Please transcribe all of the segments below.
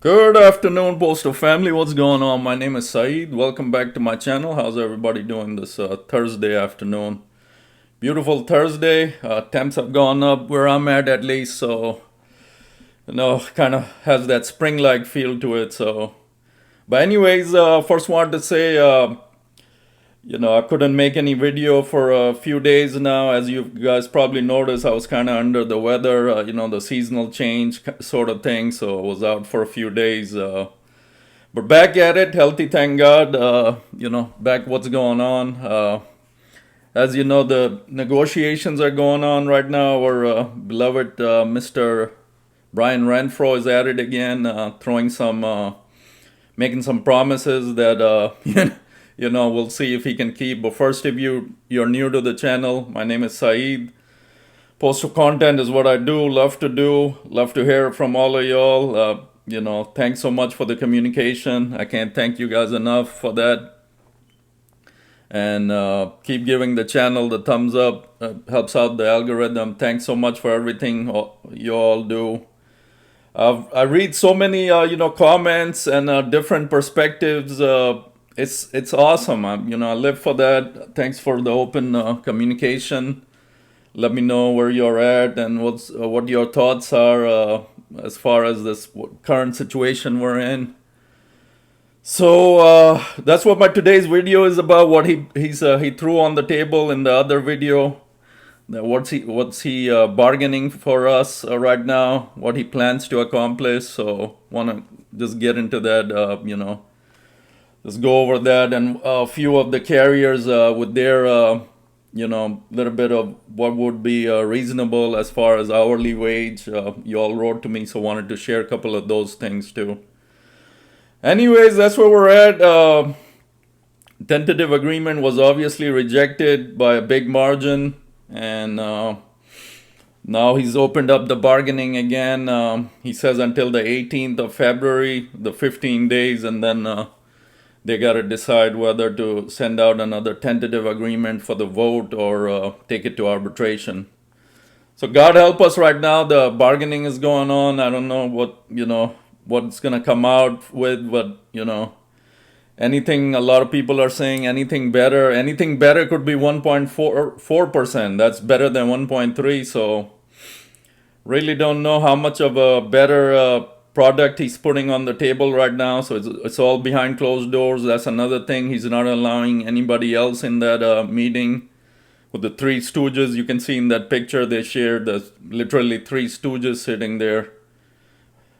Good afternoon, Postal family. What's going on? My name is Saeed. Welcome back to my channel. How's everybody doing this Thursday afternoon? Beautiful Thursday. Temps have gone up where I'm at least, so kind of has that spring-like feel to it. But anyways, first wanted to say, I couldn't make any video for a few days now. As you guys probably noticed, I was kind of under the weather, the seasonal change sort of thing. So I was out for a few days. But back at it, healthy, thank God. Back what's going on. As you know, the negotiations are going on right now. Our beloved Mr. Brian Renfro is at it again, making some promises that we'll see if he can keep. But first, if you're new to the channel, my name is Saeed. Postal content is what I do. Love to hear from all of y'all. Thanks so much for the communication. I can't thank you guys enough for that. And keep giving the channel the thumbs up. Helps out the algorithm. Thanks so much for everything you all do. I read so many comments and different perspectives. It's awesome. I live for that. Thanks for the open communication. Let me know where you're at and what your thoughts are as far as this current situation we're in. So that's what my today's video is about. What he threw on the table in the other video. What's he bargaining for us right now? What he plans to accomplish. So want to just get into that. Let's go over that and a few of the carriers with their little bit of what would be reasonable as far as hourly wage. You all wrote to me, so wanted to share a couple of those things too. Anyways, that's where we're at. Tentative agreement was obviously rejected by a big margin, and now he's opened up the bargaining again. He says until the 18th of February, the 15 days, and then they got to decide whether to send out another tentative agreement for the vote or take it to arbitration. So God help us right now. The bargaining is going on. I don't know what's going to come out with, but anything, a lot of people are saying anything better could be 1.4%. That's better than 1.3. So really don't know how much of a better product he's putting on the table right now. So it's all behind closed doors. That's another thing. He's not allowing anybody else in that meeting. With the three stooges, you can see in that picture they shared, there's literally three stooges sitting there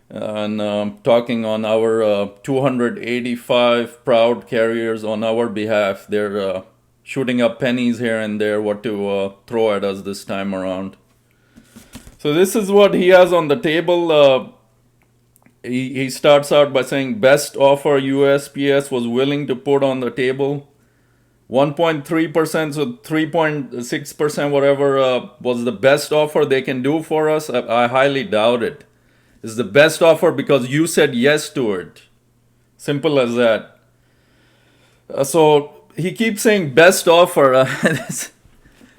and talking on our 285 proud carriers on our behalf. They're shooting up pennies here and there what to throw at us this time around. So this is what he has on the table. He starts out by saying best offer USPS was willing to put on the table. 1.3%, so 3.6%, whatever was the best offer they can do for us. I highly doubt it. It's the best offer because you said yes to it. Simple as that. So he keeps saying best offer.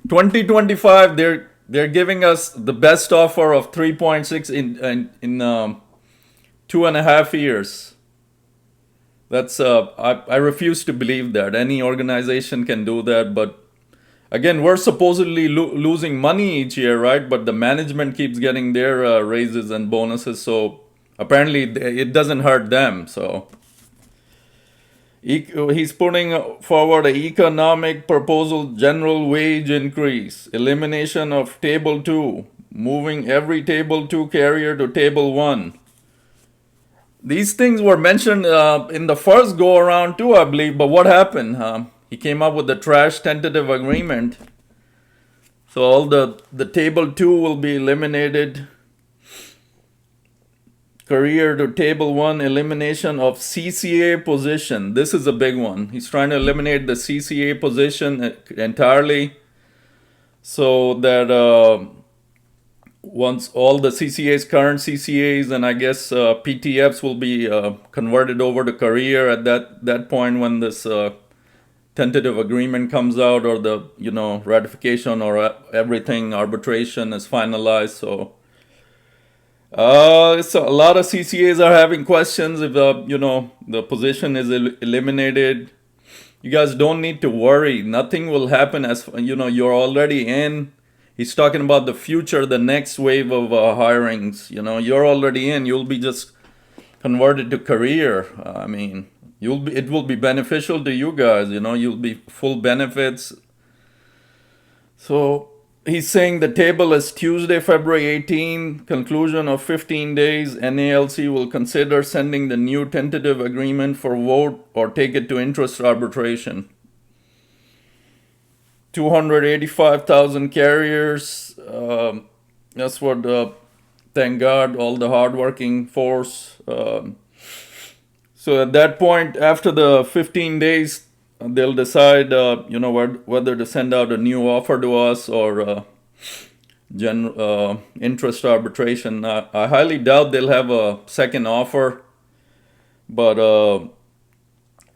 2025, they're giving us the best offer of 3.6 in 2.5 years. That's I refuse to believe that any organization can do that. But again, we're supposedly losing money each year, right? But the management keeps getting their raises and bonuses, so apparently it doesn't hurt them. So he's putting forward an economic proposal: general wage increase, elimination of table 2, moving every table 2 carrier to table 1. These things were mentioned in the first go around too, I believe. But what happened? He came up with the trash tentative agreement. So all the table 2 will be eliminated. Career to table 1, elimination of CCA position. This is a big one. He's trying to eliminate the CCA position entirely, so that once all the CCAs, current CCAs, and I guess PTFs will be converted over to career at that point when this tentative agreement comes out, or the ratification, or everything, arbitration is finalized. So So a lot of CCAs are having questions if the position is eliminated. You guys don't need to worry. Nothing will happen as you're already in. He's talking about the future, the next wave of hirings. You're already in. You'll be just converted to career. I mean, it will be beneficial to you guys. You'll be full benefits. So he's saying the table is Tuesday, February 18, conclusion of 15 days. NALC will consider sending the new tentative agreement for vote or take it to interest arbitration. 285,000 carriers. That's what, thank God, all the hardworking force. So at that point, after the 15 days, they'll decide, whether to send out a new offer to us or interest arbitration. I highly doubt they'll have a second offer, but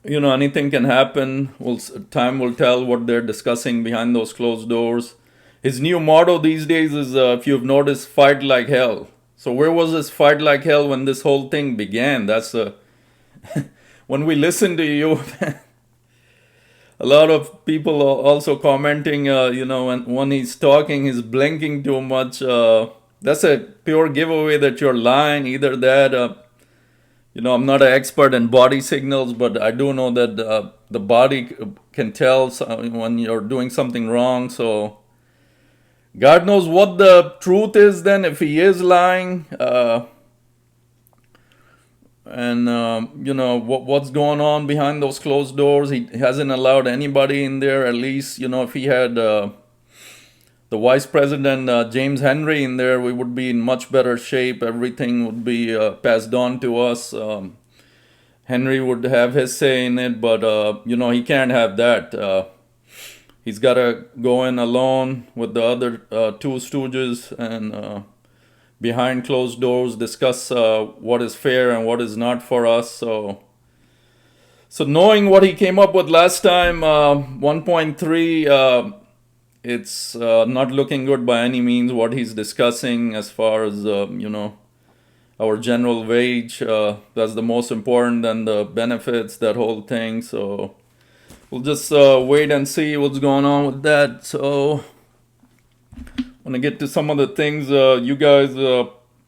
anything can happen. Time will tell what they're discussing behind those closed doors. His new motto these days is, if you've noticed, fight like hell. So where was this fight like hell when this whole thing began? That's when we listen to you. A lot of people are also commenting, when he's talking, he's blinking too much. That's a pure giveaway that you're lying. Either that, I'm not an expert in body signals, but I do know that the body can tell when you're doing something wrong. So God knows what the truth is then, if he is lying. And what's going on behind those closed doors. He hasn't allowed anybody in there. At least, if he had the vice president, James Henry, in there, we would be in much better shape. Everything would be passed on to us. Henry would have his say in it, but he can't have that. He's got to go in alone with the other two stooges and behind closed doors discuss what is fair and what is not for us. So knowing what he came up with last time, 1.3, it's not looking good by any means. What he's discussing as far as our general wage, that's the most important, than the benefits, that whole thing. So we'll just wait and see what's going on with that. So I want to get to some of the things you guys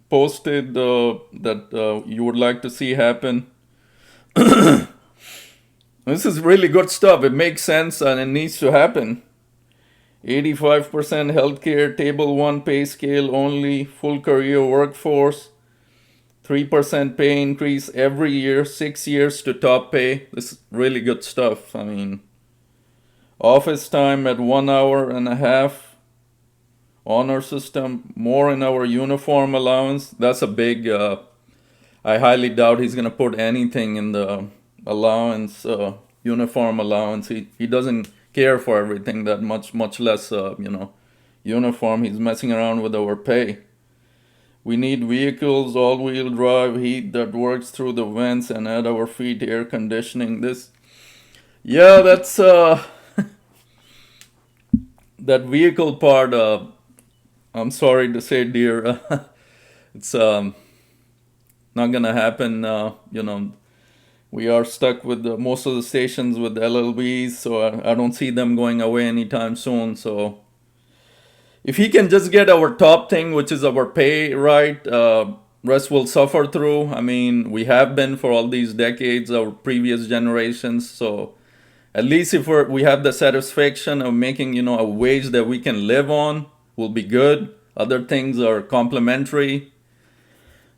posted that you would like to see happen. This is really good stuff. It makes sense and it needs to happen. 85% healthcare, table 1 pay scale only, full career workforce, 3% pay increase every year, 6 years to top pay. This is really good stuff. I mean, office time at 1 hour and a half. Honor system, more in our uniform allowance. That's a big, I highly doubt he's going to put anything in the allowance, uniform allowance. He doesn't care for everything that much less, uniform. He's messing around with our pay. We need vehicles, all-wheel drive, heat that works through the vents, and at our feet, air conditioning. That's, that vehicle part, I'm sorry to say, dear, it's not gonna happen. We are stuck with most of the stations with LLBs, so I don't see them going away anytime soon. So if he can just get our top thing, which is our pay right, rest will suffer through. I mean, we have been for all these decades, our previous generations. So at least if we have the satisfaction of making, a wage that we can live on, will be good. Other things are complementary,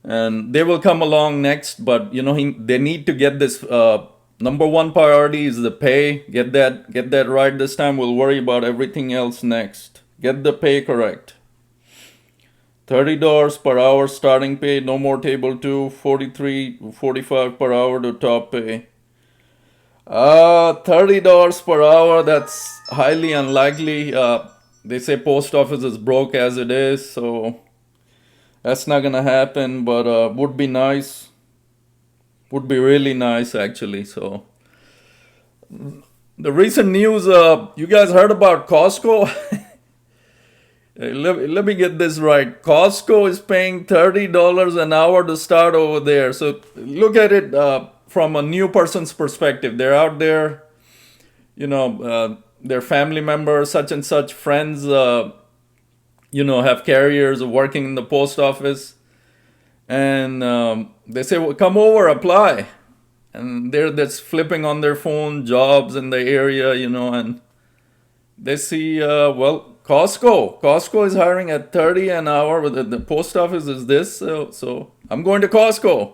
and they will come along next. But they need to get this. Number one priority is the pay. Get that right this time. We'll worry about everything else next. Get the pay correct. $30 per hour starting pay. No more table 2. 43, 45 per hour to top pay. $30 per hour. That's highly unlikely. They say post office is broke as it is, so that's not gonna happen, but would be nice. Would be really nice, actually. So the recent news, you guys heard about Costco? Let me get this right. Costco is paying $30 an hour to start over there. So look at it from a new person's perspective. They're out there, their family members, such and such friends, have carriers working in the post office. And they say, well, come over, apply. And they're just flipping on their phone, jobs in the area, and they see, Costco is hiring at 30 an hour, but the post office is this, so I'm going to Costco.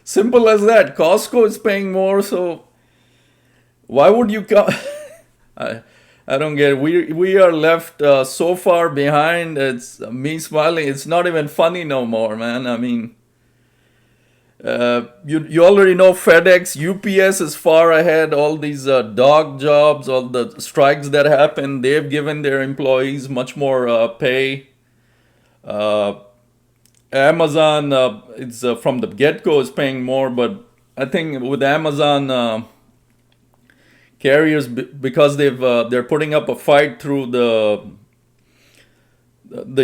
Simple as that. Costco is paying more, so why would you come? I don't get it. We are left so far behind. It's me smiling. It's not even funny no more, man. I mean, you already know FedEx, UPS is far ahead. All these dog jobs, all the strikes that happen, they've given their employees much more pay. Amazon, it's from the get-go is paying more, but I think with Amazon carriers, because they're putting up a fight through the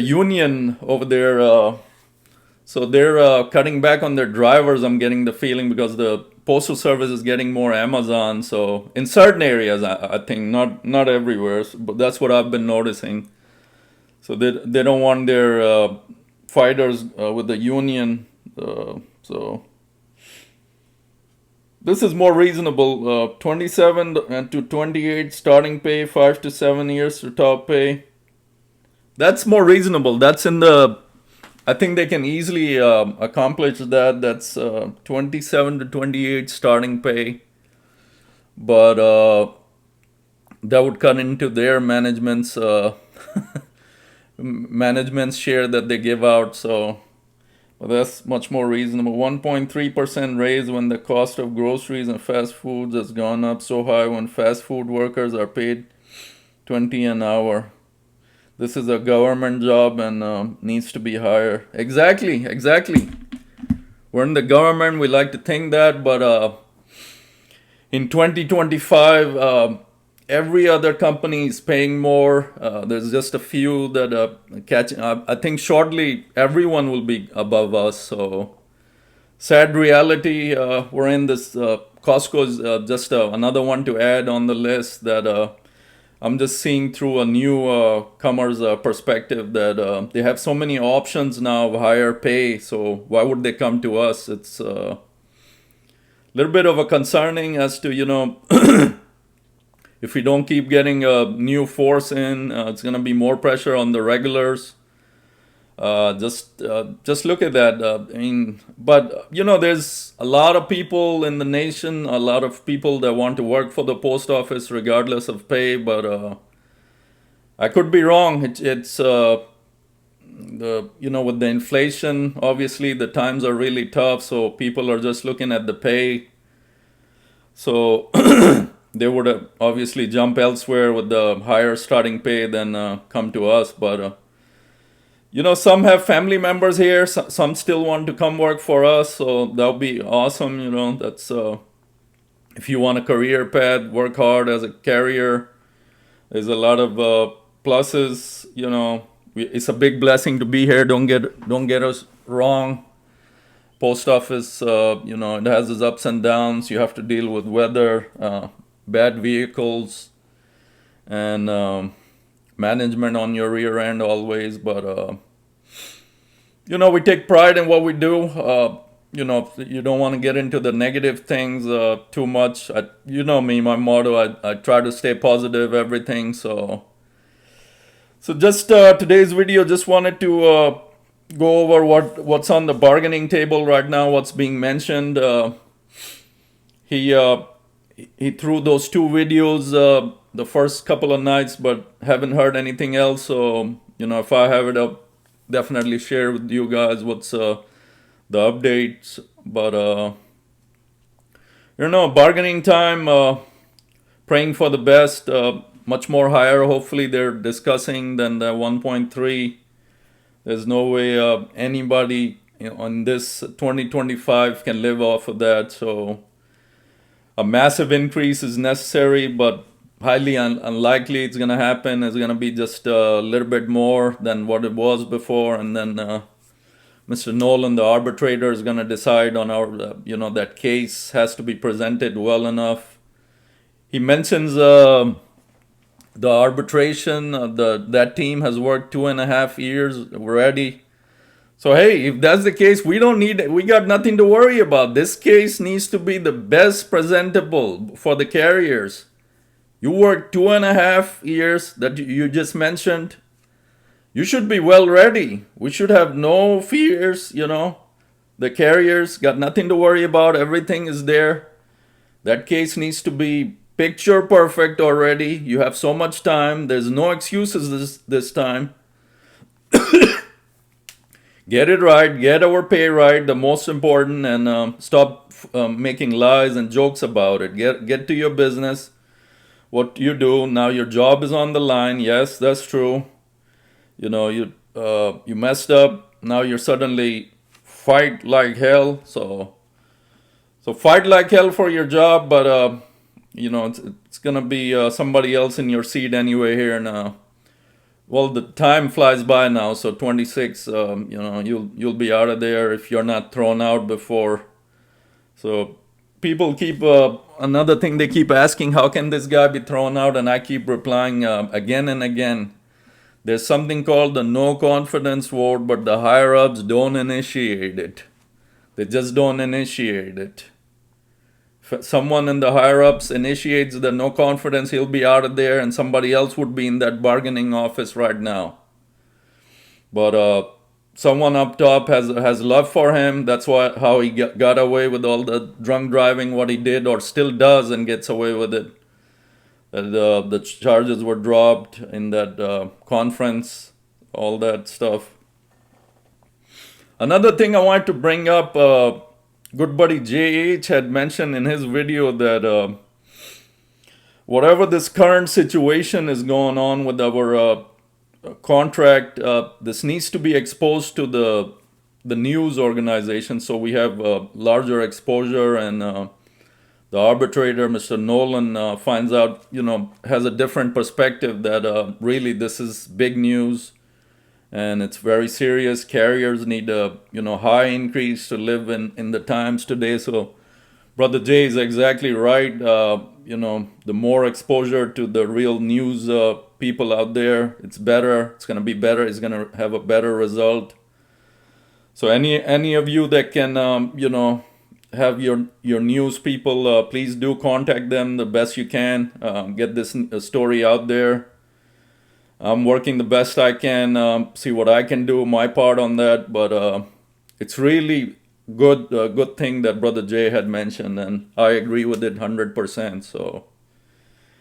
union over there. So they're cutting back on their drivers, I'm getting the feeling, because the postal service is getting more Amazon. So in certain areas, I think, not everywhere, but that's what I've been noticing. So they don't want their fighters with the union. So this is more reasonable. 27 to 28 starting pay, 5 to 7 years to top pay. That's more reasonable. That's in the... I think they can easily accomplish that. That's 27 to 28 starting pay. But that would cut into their management's management's share that they give out. So that's much more reasonable. 1.3% raise when the cost of groceries and fast foods has gone up so high, when fast food workers are paid $20 an hour. This is a government job and needs to be higher. Exactly. We're in the government, we like to think that, but in 2025, every other company is paying more. There's just a few that are catching up. I think shortly everyone will be above us. So sad reality. We're in this. Costco is just another one to add on the list that I'm just seeing through a new comer's perspective, that they have so many options now of higher pay. So why would they come to us? It's a little bit of a concerning as to, if we don't keep getting a new force in, it's going to be more pressure on the regulars. Just look at that. But there's a lot of people in the nation, a lot of people that want to work for the post office regardless of pay. But I could be wrong. It's with the inflation, obviously the times are really tough. So people are just looking at the pay. So they would obviously jump elsewhere with the higher starting pay than come to us. But some have family members here. Some still want to come work for us. So that'll be awesome. That's if you want a career path, work hard as a carrier. There's a lot of pluses. It's a big blessing to be here. Don't get us wrong. Post office, it has its ups and downs. You have to deal with weather, bad vehicles, and management on your rear end always. But we take pride in what we do. You don't want to get into the negative things too much. Me, my motto, I try to stay positive, everything. So just today's video, just wanted to go over what's on the bargaining table right now, what's being mentioned. He threw those 2 videos the first couple of nights, but haven't heard anything else. So if I have it up, definitely share with you guys what's the updates. But bargaining time, praying for the best, much more higher hopefully they're discussing than the 1.3. There's no way anybody on this 2025 can live off of that. So a massive increase is necessary, but highly unlikely it's going to happen. It's going to be just a little bit more than what it was before, and then Mr. Nolan, the arbitrator, is going to decide on our, that case has to be presented well enough. He mentions the arbitration. That team has worked 2.5 years already. So hey, if that's the case, we got nothing to worry about. This case needs to be the best presentable for the carriers. You worked 2.5 years that you just mentioned. You should be well ready. We should have no fears, The carriers got nothing to worry about. Everything is there. That case needs to be picture perfect already. You have so much time. There's no excuses this time. Get it right. Get our pay right. The most important, and stop making lies and jokes about it. Get to your business. What you do now, your job is on the line. Yes, that's true. You messed up. Now you're suddenly fight like hell. So fight like hell for your job, but it's gonna be somebody else in your seat anyway here now. Well, the time flies by now. So 26. You'll be out of there if you're not thrown out before. So people keep another thing they keep asking, how can this guy be thrown out? And I keep replying again and again. There's something called the no confidence vote, but the higher ups don't initiate it. They just don't initiate it. If someone in the higher ups initiates the no confidence, he'll be out of there, and somebody else would be in that bargaining office right now. But someone up top has love for him. That's how he got away with all the drunk driving, what he did, or still does, and gets away with it. The charges were dropped in that conference, all that stuff. Another thing I wanted to bring up, good buddy JH had mentioned in his video that whatever this current situation is going on with our contract, this needs to be exposed to the news organization, so we have larger exposure, and the arbitrator, Mr. Nolan, finds out, has a different perspective that really this is big news and it's very serious. Carriers need a, high increase to live in the times today. So Brother Jay is exactly right. The more exposure to the real news people out there, it's better. It's going to be better. It's going to have a better result. So any of you that can, have your news people, please do contact them the best you can. Get this story out there. I'm working the best I can, see what I can do, my part on that. But it's really good thing that Brother Jay had mentioned, and I agree with it 100%. So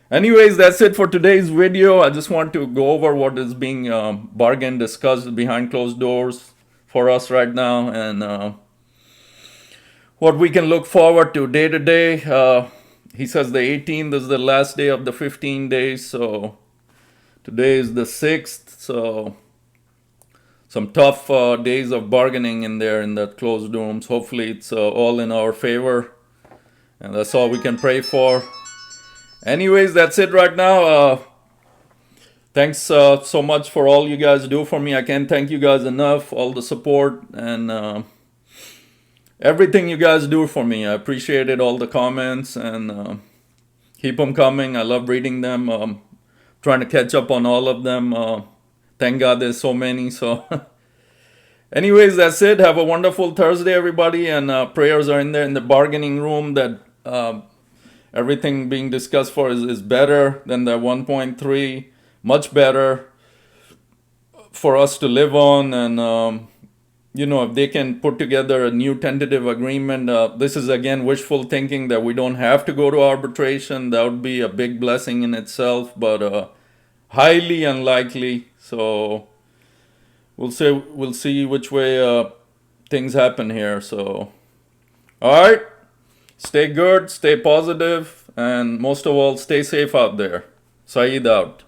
anyways, that's it for today's video. I just want to go over what is being bargained, discussed behind closed doors for us right now, and what we can look forward to day to day. He says the 18th is the last day of the 15 days, so today is the 6th, so some tough days of bargaining in there in that closed rooms. Hopefully it's all in our favor, and that's all we can pray for. Anyways, that's it right now. Thanks so much for all you guys do for me. I can't thank you guys enough, all the support and everything you guys do for me. I appreciate it, all the comments, and keep them coming. I love reading them. Trying to catch up on all of them. Thank God there's so many. So anyways, that's it. Have a wonderful Thursday, everybody, and prayers are in there in the bargaining room that everything being discussed for is better than the 1.3, much better for us to live on. And if they can put together a new tentative agreement, this is again wishful thinking that we don't have to go to arbitration. That would be a big blessing in itself, but highly unlikely. So we'll see which way things happen here. So all right, stay good, stay positive, and most of all, stay safe out there. Saeed out.